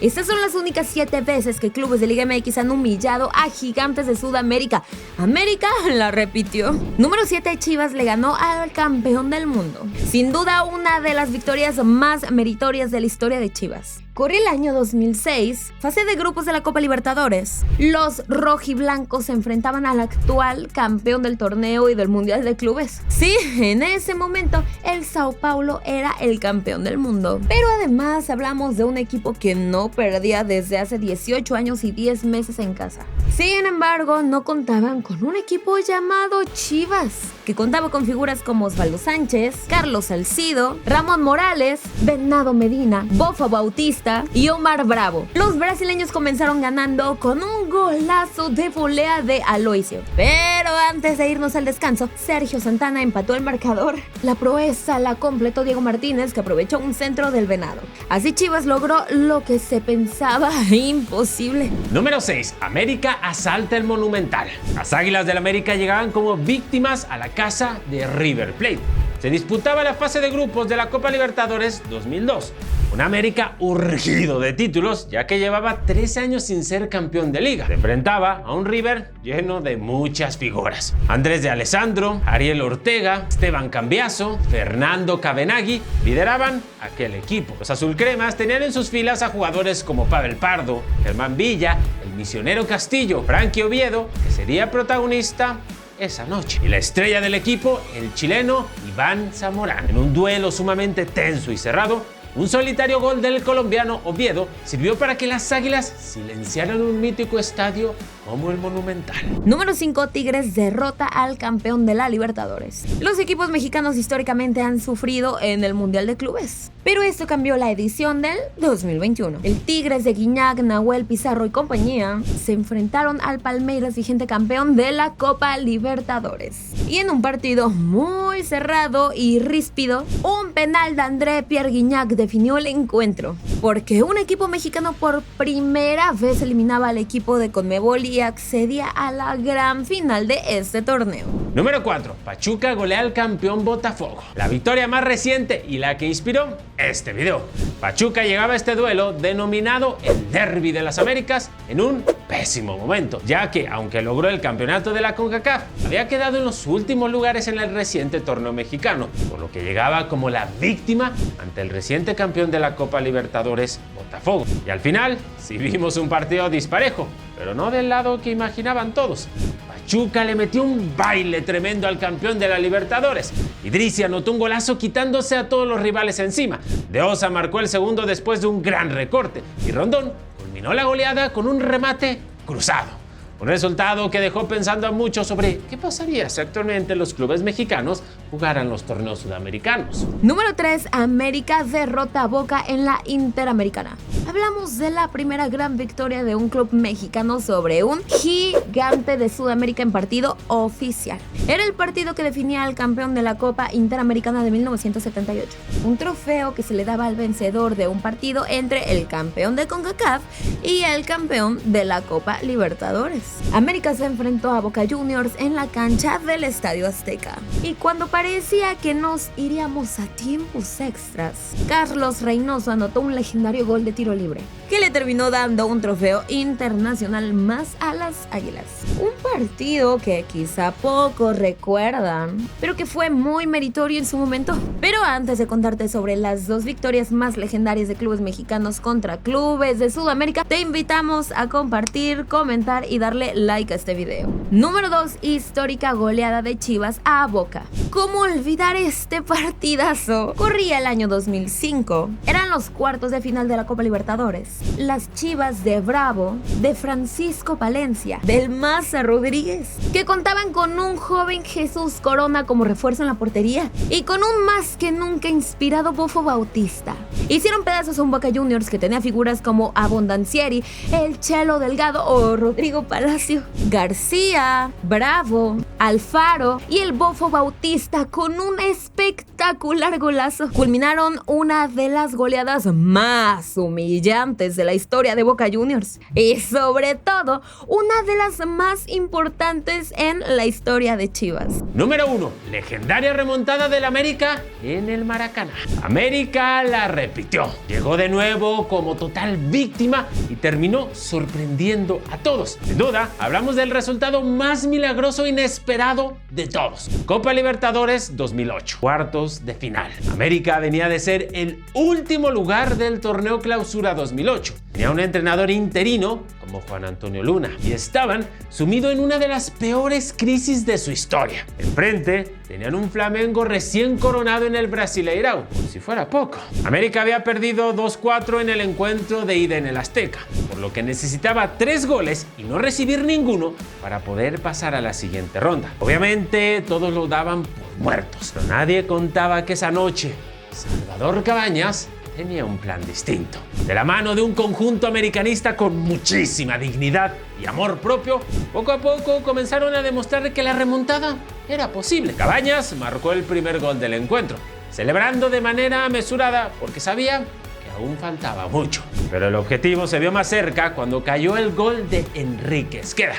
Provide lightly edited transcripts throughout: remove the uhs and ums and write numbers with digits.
Estas son las únicas 7 veces que clubes de Liga MX han humillado a gigantes de Sudamérica. América la repitió. Número 7, Chivas le ganó al campeón del mundo. Sin duda, una de las victorias más meritorias de la historia de Chivas. Corría el año 2006, fase de grupos de la Copa Libertadores. Los rojiblancos se enfrentaban al actual campeón del torneo y del Mundial de Clubes. Sí, en ese momento el Sao Paulo era el campeón del mundo. Pero además hablamos de un equipo que no perdía desde hace 18 años y 10 meses en casa. Sin embargo, no contaban con un equipo llamado Chivas, que contaba con figuras como Osvaldo Sánchez, Carlos Salcido, Ramón Morales, Venado Medina, Bofo Bautista y Omar Bravo. Los brasileños comenzaron ganando con un golazo de volea de Aloisio. Pero antes de irnos al descanso, Sergio Santana empató el marcador. La proeza la completó Diego Martínez, que aprovechó un centro del Venado. Así Chivas logró lo que se pensaba imposible. Número 6. América asalta el Monumental. Las Águilas del América llegaban como víctimas a la casa de River Plate. Se disputaba la fase de grupos de la Copa Libertadores 2002. Un América urgido de títulos, ya que llevaba 13 años sin ser campeón de liga. Se enfrentaba a un River lleno de muchas figuras. Andrés de Alessandro, Ariel Ortega, Esteban Cambiaso, Fernando Cabenagui lideraban aquel equipo. Los azulcremas tenían en sus filas a jugadores como Pavel Pardo, Germán Villa, el misionero Castillo, Frankie Oviedo, que sería protagonista esa noche. Y la estrella del equipo, el chileno Iván Zamorano. En un duelo sumamente tenso y cerrado, un solitario gol del colombiano Oviedo sirvió para que las Águilas silenciaran un mítico estadio como el Monumental. Número 5, Tigres derrota al campeón de la Libertadores. Los equipos mexicanos históricamente han sufrido en el Mundial de Clubes, pero esto cambió la edición del 2021. El Tigres de Guiñac, Nahuel Pizarro y compañía se enfrentaron al Palmeiras, vigente campeón de la Copa Libertadores. Y en un partido muy cerrado y ríspido, un penal de André Pierre Guiñac definió el encuentro, porque un equipo mexicano por primera vez eliminaba al equipo de Conmebol y accedía a la gran final de este torneo. Número 4. Pachuca golea al campeón Botafogo. La victoria más reciente y la que inspiró este video. Pachuca llegaba a este duelo denominado el Derbi de las Américas en un pésimo momento, ya que aunque logró el campeonato de la CONCACAF, había quedado en los últimos lugares en el reciente torneo mexicano, por lo que llegaba como la víctima ante el reciente campeón de la Copa Libertadores, Botafogo. Y al final, sí vimos un partido disparejo, pero no del lado que imaginaban todos. Pachuca le metió un baile tremendo al campeón de la Libertadores. Idrissi anotó un golazo quitándose a todos los rivales encima. De Osa marcó el segundo después de un gran recorte. Y Rondón culminó la goleada con un remate cruzado. Un resultado que dejó pensando a muchos sobre qué pasaría si actualmente los clubes mexicanos jugaran los torneos sudamericanos. Número 3. América derrota a Boca en la Interamericana. Hablamos de la primera gran victoria de un club mexicano sobre un gigante de Sudamérica en partido oficial. Era el partido que definía al campeón de la Copa Interamericana de 1978. Un trofeo que se le daba al vencedor de un partido entre el campeón de CONCACAF y el campeón de la Copa Libertadores. América se enfrentó a Boca Juniors en la cancha del Estadio Azteca. Y cuando parecía que nos iríamos a tiempos extras, Carlos Reynoso anotó un legendario gol de tiro libre, que le terminó dando un trofeo internacional más a las Águilas. Un partido que quizá pocos recuerdan, pero que fue muy meritorio en su momento. Pero antes de contarte sobre las 2 victorias más legendarias de clubes mexicanos contra clubes de Sudamérica, te invitamos a compartir, comentar y darle like a este video. Número 2. Histórica goleada de Chivas a Boca. ¿Cómo olvidar este partidazo? Corría el año 2005. Eran los cuartos de final de la Copa Libertadores. Las Chivas de Bravo, de Francisco Palencia, del Maza Rodríguez, que contaban con un joven Jesús Corona como refuerzo en la portería y con un más que nunca inspirado Bofo Bautista. Hicieron pedazos a un Boca Juniors que tenía figuras como Abondancieri, el Chelo Delgado o Rodrigo Palacio, García, Bravo, Alfaro y el Bofo Bautista con un espectáculo espectacular golazo. Culminaron una de las goleadas más humillantes de la historia de Boca Juniors y sobre todo una de las más importantes en la historia de Chivas. Número 1. Legendaria remontada del América en el Maracaná. América la repitió. Llegó de nuevo como total víctima y terminó sorprendiendo a todos. Sin duda, hablamos del resultado más milagroso e inesperado de todos. Copa Libertadores 2008, cuartos de final. América venía de ser el último lugar del torneo Clausura 2008. Tenía un entrenador interino como Juan Antonio Luna y estaban sumidos en una de las peores crisis de su historia. Enfrente tenían un Flamengo recién coronado en el Brasileirão, por si fuera poco. América había perdido 2-4 en el encuentro de ida en el Azteca, por lo que necesitaba 3 goles y no recibir ninguno para poder pasar a la siguiente ronda. Obviamente todos lo daban por muertos, pero nadie contaba que esa noche Salvador Cabañas tenía un plan distinto. De la mano de un conjunto americanista con muchísima dignidad y amor propio, poco a poco comenzaron a demostrar que la remontada era posible. Cabañas marcó el primer gol del encuentro, celebrando de manera mesurada porque sabía que aún faltaba mucho. Pero el objetivo se vio más cerca cuando cayó el gol de Enrique Esqueda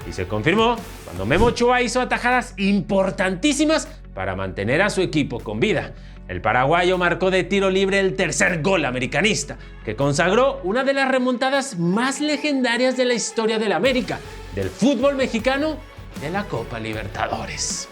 y se confirmó cuando Memo Ochoa hizo atajadas importantísimas para mantener a su equipo con vida. El paraguayo marcó de tiro libre el tercer gol americanista, que consagró una de las remontadas más legendarias de la historia del América, del fútbol mexicano, de la Copa Libertadores.